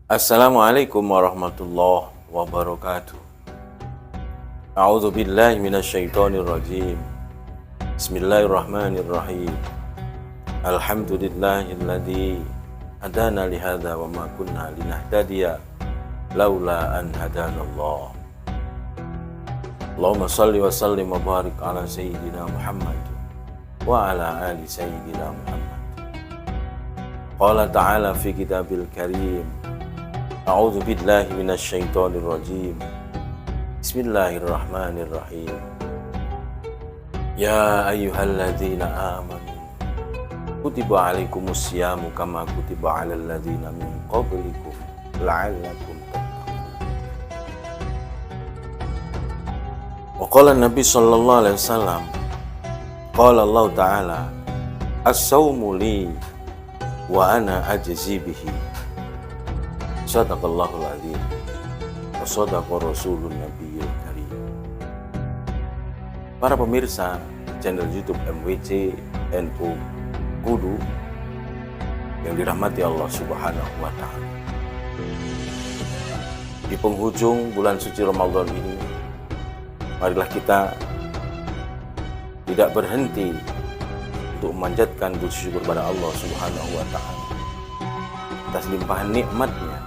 Assalamualaikum warahmatullahi wabarakatuh. A'udzu billahi minasyaitonir rajim. Bismillahirrahmanirrahim. Alhamdulillahilladzi hadana li hadza wa ma kunna linahtadiya laula an hadanallah. Allahumma shalli wa sallim wa barik ala sayyidina Muhammad wa ala ali sayyidina Muhammad. Qala ta'ala fi kitabil karim. A'udzu billahi minasyaitonir rajim. Bismillahirrahmanirrahim. Ya ayyuhalladzina amanu kutiba alaikumus syamu kama kutiba alal ladzina min qablikum la'allakum tattaqun. Wa qala Nabi sallallahu alaihi wasallam, qala Allah ta'ala, as-sawmu li wa ana ajzi bihi. Sadaqallahul adzim wa sadaqa rasulun nabiyil karim. Para pemirsa channel YouTube MWC NU Kudu yang dirahmati Allah Subhanahu wa taala. Di penghujung bulan suci Ramadan ini, marilah kita tidak berhenti untuk memanjatkan puji syukur kepada Allah Subhanahu wa taala atas limpahan nikmat-Nya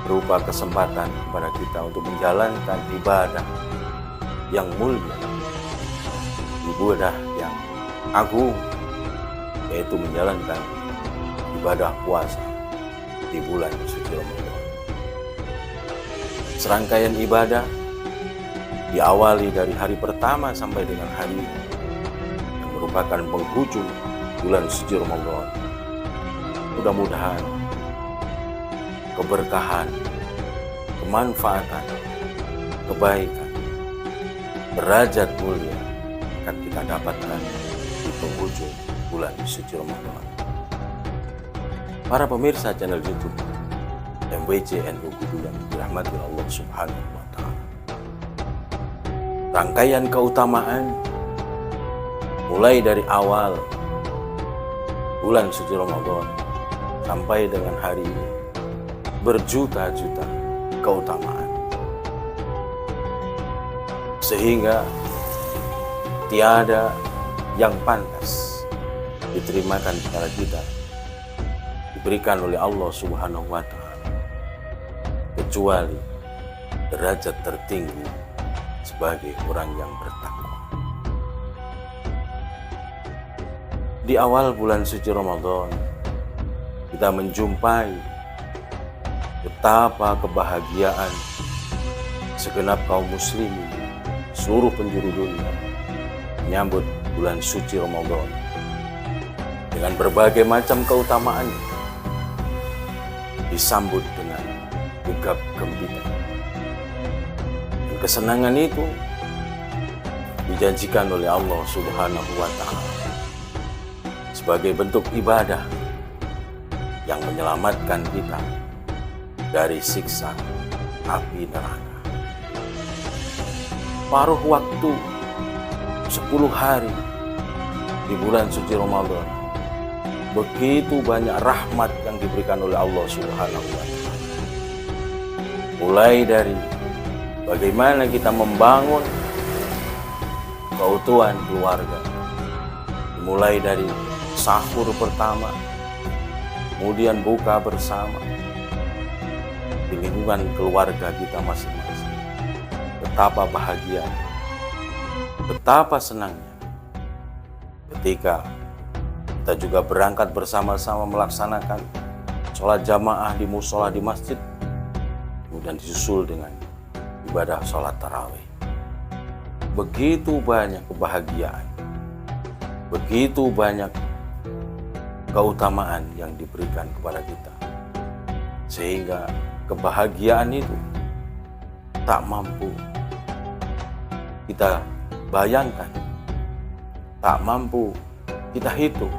berupa kesempatan kepada kita untuk menjalankan ibadah yang mulia, ibadah yang agung, yaitu menjalankan ibadah puasa di bulan suci Ramadan. Serangkaian ibadah diawali dari hari pertama sampai dengan hari ini, yang merupakan penghujung bulan suci Ramadan. Mudah-mudahan keberkahan, kemanfaatan, kebaikan, derajat mulia akan kita dapatkan di penghujung bulan suci Ramadan. Para pemirsa channel YouTube MWC NU Kudu yang dirahmati Allah Subhanahu wa taala. Rangkaian keutamaan mulai dari awal bulan suci Ramadan sampai dengan hari ini, berjuta-juta keutamaan, sehingga tiada yang pantas diterimakan kepada kita, diberikan oleh Allah Subhanahu wa taala, kecuali derajat tertinggi sebagai orang yang bertakwa. Di awal bulan suci Ramadan, kita menjumpai betapa kebahagiaan segenap kaum muslimin seluruh penjuru dunia menyambut bulan suci Ramadan dengan berbagai macam keutamaan, disambut dengan gegap gempita. Dan kesenangan itu dijanjikan oleh Allah Subhanahu wa taala sebagai bentuk ibadah yang menyelamatkan kita dari siksa api neraka. Paruh waktu 10 hari di bulan suci Ramadan, begitu banyak rahmat yang diberikan oleh Allah Subhanahu wa taala. Mulai dari bagaimana kita membangun keutuhan keluarga, mulai dari sahur pertama, kemudian buka bersama di lingkungan keluarga kita masing-masing. Betapa bahagia, betapa senangnya ketika kita juga berangkat bersama-sama melaksanakan sholat jamaah di musola di masjid, kemudian disusul dengan ibadah sholat tarawih. Begitu banyak kebahagiaan, begitu banyak keutamaan yang diberikan kepada kita, sehingga kebahagiaan itu tak mampu kita bayangkan, tak mampu kita hitung,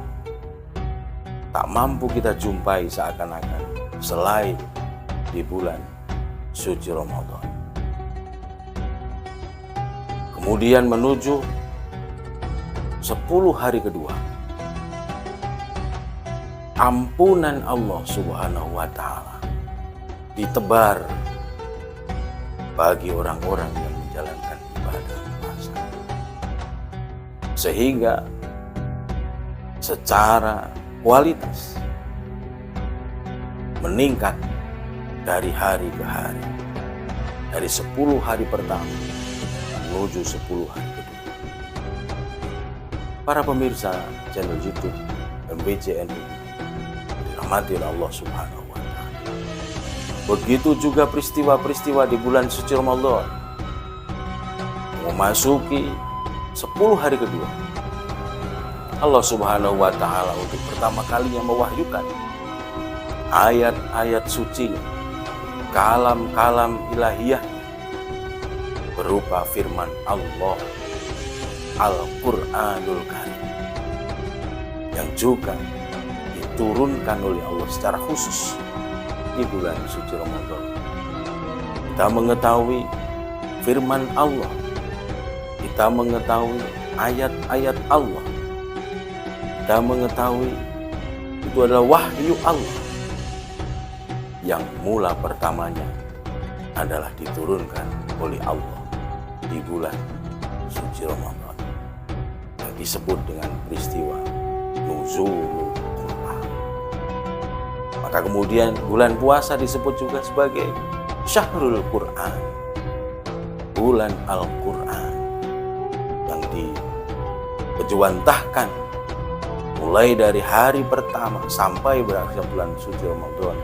tak mampu kita jumpai seakan-akan selain di bulan suci Ramadan. Kemudian menuju 10 hari kedua, ampunan Allah Subhanahu wa taala ditebar bagi orang-orang yang menjalankan ibadah puasa, sehingga secara kualitas meningkat dari hari ke hari, dari 10 hari pertama menuju 10 hari kedua. Para pemirsa channel YouTube MBCNU dirahmati oleh Allah Subhanahu wa Ta'ala. Begitu juga peristiwa-peristiwa di bulan suci Ramadan memasuki 10 hari kedua. Allah Subhanahu wa Ta'ala untuk pertama kalinya mewahyukan ayat-ayat suci, kalam-kalam ilahiyah berupa firman Allah Al-Quranul Karim yang juga diturunkan oleh Allah secara khusus di bulan suci Ramadan. Kita mengetahui firman Allah, kita mengetahui ayat-ayat Allah, kita mengetahui itu adalah wahyu Allah yang mula pertamanya adalah diturunkan oleh Allah di bulan suci Ramadan yang disebut dengan peristiwa Nuzulul Quran. Maka kemudian bulan puasa disebut juga sebagai Syahrul Quran, bulan Al-Quran, yang diperjuantahkan mulai dari hari pertama sampai berakhir bulan suci Ramadan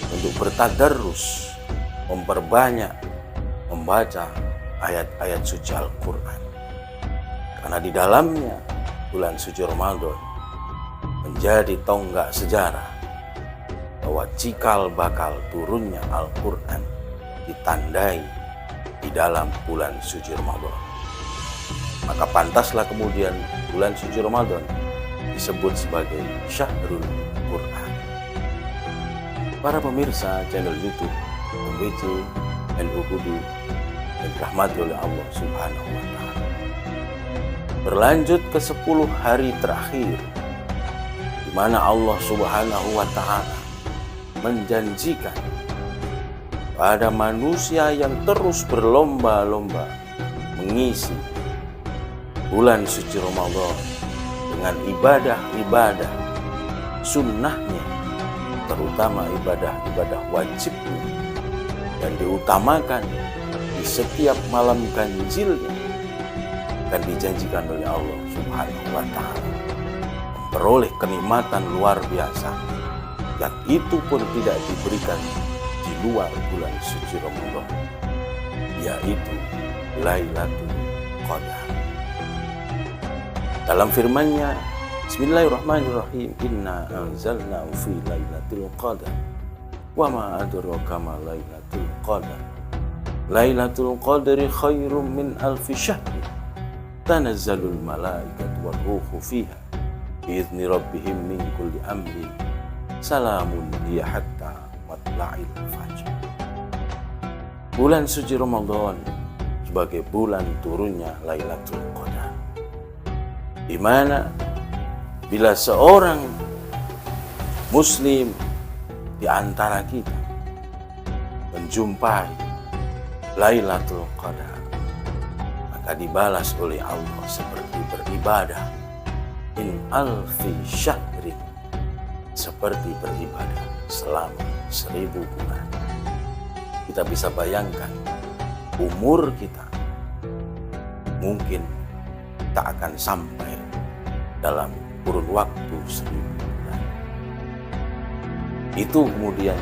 untuk bertadarrus, memperbanyak membaca ayat-ayat suci Al-Quran. Karena di dalamnya bulan suci Ramadan menjadi tonggak sejarah bahwa cikal bakal turunnya Al-Quran ditandai di dalam bulan suci Ramadan. Maka pantaslah kemudian bulan suci Ramadan disebut sebagai Syahrul Quran. Para pemirsa channel YouTube MBCNU Kudu yang dirahmati oleh Allah Subhanahu wa Ta'ala, berlanjut ke 10 hari terakhir di mana Allah Subhanahu wa Ta'ala menjanjikan pada manusia yang terus berlomba-lomba mengisi bulan suci Ramadan dengan ibadah-ibadah sunnahnya, terutama ibadah-ibadah wajibnya, dan diutamakan di setiap malam ganjilnya, dan dijanjikan oleh Allah Subhanahu wa Ta'ala memperoleh kenikmatan luar biasa yang itu pun tidak diberikan di luar bulan suci Ramadan, yaitu Lailatul Qadar. Dalam firman-Nya, Bismillahirrahmanirrahim, Inna anzalnahu fi Lailatul Qadar wa ma adraka ma Lailatul Qadar. Lailatul Qadri khairum min alfi syahri tanazzalul malaikatu war ruhu fiha biizni rabbihim min kulli amrin salamun hiya hatta matla'il fajr. Bulan suci Ramadan sebagai bulan turunnya Lailatul Qadar, di mana bila seorang muslim di antara kita menjumpai Lailatul Qadar, maka dibalas oleh Allah seperti beribadah min alfi syahrin, seperti beribadah selama 1000 bulan. Kita bisa bayangkan umur kita mungkin tak akan sampai dalam kurun waktu 1000 bulan. Itu kemudian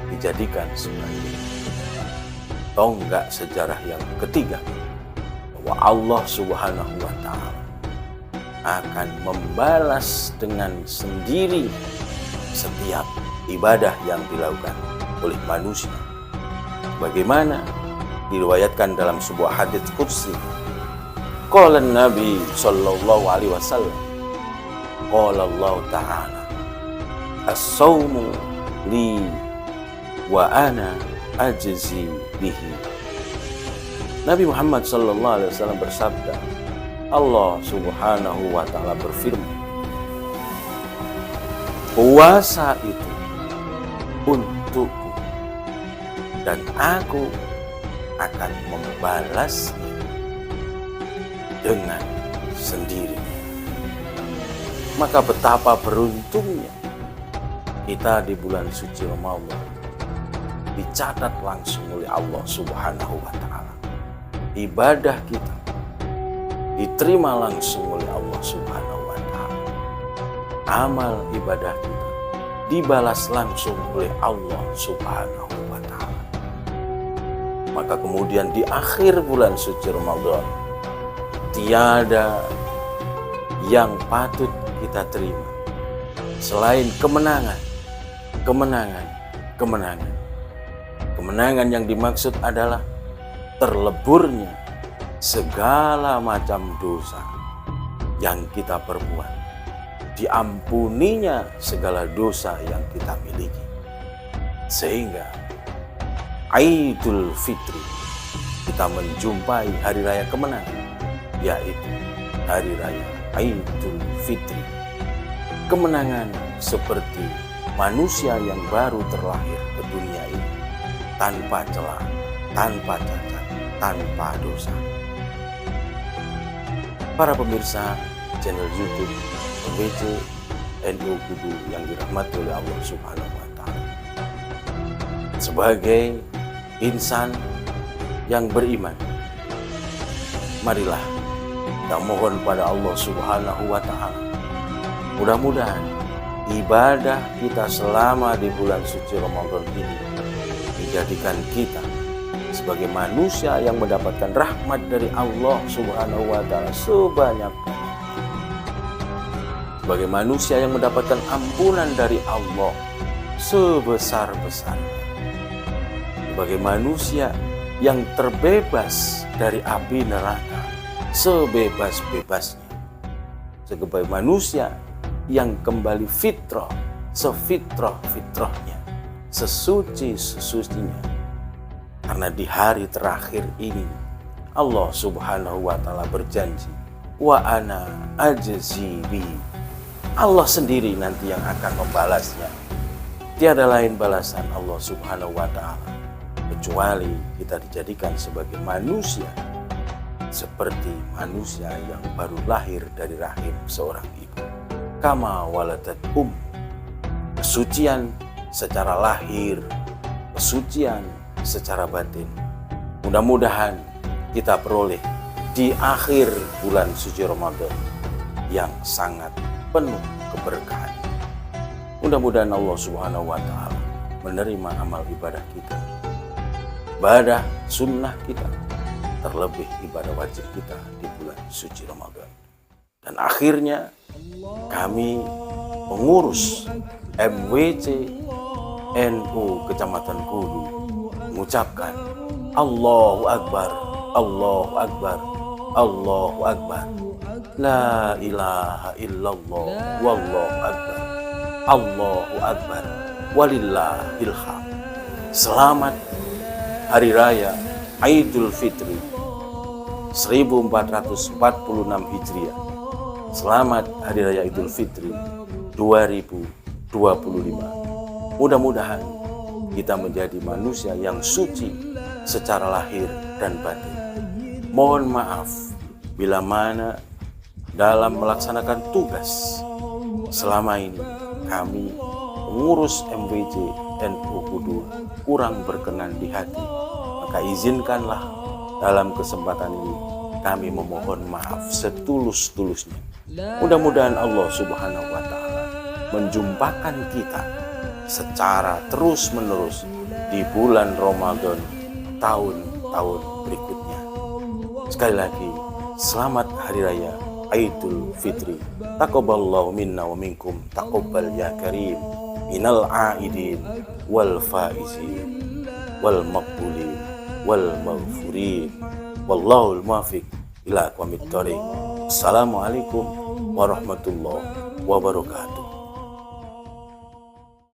dijadikan sebagai tonggak sejarah yang ketiga bahwa Allah Subhanahu wa Ta'ala akan membalas dengan sendiri setiap ibadah yang dilakukan oleh manusia, bagaimana diriwayatkan dalam sebuah hadits qudsi. Qala Nabi sallallahu alaihi wasallam, qala Allah Ta'ala, as-sawmu li wa ana ajzi bihi. Nabi Muhammad sallallahu alaihi wasallam bersabda, Allah Subhanahu wa Ta'ala berfirman, puasa itu untukku dan aku akan membalasnya dengan sendirinya. Maka betapa beruntungnya kita di bulan suci Ramadan, dicatat langsung oleh Allah Subhanahu wa Ta'ala. Ibadah kita diterima langsung oleh Allah Subhanahu wa Ta'ala. Amal ibadah kita dibalas langsung oleh Allah Subhanahu wa Ta'ala. Maka kemudian di akhir bulan suci Ramadan, tiada yang patut kita terima selain kemenangan. Kemenangan yang dimaksud adalah terleburnya segala macam dosa yang kita perbuat, diampuninya segala dosa yang kita miliki, sehingga Idul Fitri kita menjumpai hari raya kemenangan, yaitu hari raya Idul Fitri. Kemenangan seperti manusia yang baru terlahir ke dunia ini tanpa celah, tanpa cacat, tanpa dosa. Para pemirsa channel YouTube MWC NU Kudu yang dirahmati oleh Allah Subhanahu wa Ta'ala, sebagai insan yang beriman, marilah kita mohon pada Allah Subhanahu wa Ta'ala, mudah-mudahan ibadah kita selama di bulan suci Ramadan ini menjadikan kita sebagai manusia yang mendapatkan rahmat dari Allah Subhanahu wa Ta'ala sebanyak-banyaknya, sebagai manusia yang mendapatkan ampunan dari Allah sebesar-besarnya, sebagai manusia yang terbebas dari api neraka sebebas-bebasnya, sebagai manusia yang kembali fitrah sefitrah-fitrahnya, sesuci-sesucinya. Karena di hari terakhir ini Allah Subhanahu wa Ta'ala berjanji, wa ana ajzi bi, Allah sendiri nanti yang akan membalasnya. Tiada lain balasan Allah Subhanahu wa Ta'ala kecuali kita dijadikan sebagai manusia seperti manusia yang baru lahir dari rahim seorang ibu. Kama waladat kesucian secara lahir, kesucian secara batin, mudah-mudahan kita peroleh di akhir bulan suci Ramadan yang sangat penuh keberkahan. Mudah-mudahan Allah Subhanahu wa Ta'ala menerima amal ibadah kita, ibadah sunnah kita, terlebih ibadah wajib kita di bulan suci Ramadan. Dan akhirnya kami pengurus MWC NU Kecamatan Kudu mengucapkan Allahu Akbar, Allahu Akbar, Allahu Akbar, la ilaha illallah, wallahu akbar, Allahu Akbar, walillahil hamd. Selamat Hari Raya Idul Fitri 1446 Hijriah. Selamat Hari Raya Idul Fitri 2025. Mudah-mudahan kita menjadi manusia yang suci secara lahir dan batin. Mohon maaf bila mana dalam melaksanakan tugas selama ini kami pengurus MWC NU Kudu kurang berkenan di hati, maka izinkanlah dalam kesempatan ini kami memohon maaf setulus-tulusnya. Mudah-mudahan Allah Subhanahu wa Ta'ala menjumpakan kita secara terus-menerus di bulan Ramadan tahun-tahun berikutnya. Sekali lagi, selamat Hari Raya Idul Fitri. Taqabbalallahu minna wa minkum, taqabbal ya karim, minal aidin wal faizin wal maqbulin wal maghfurin, wallahul muwaffiq ila aqwamit thoriq. Assalamualaikum warahmatullahi wabarakatuh.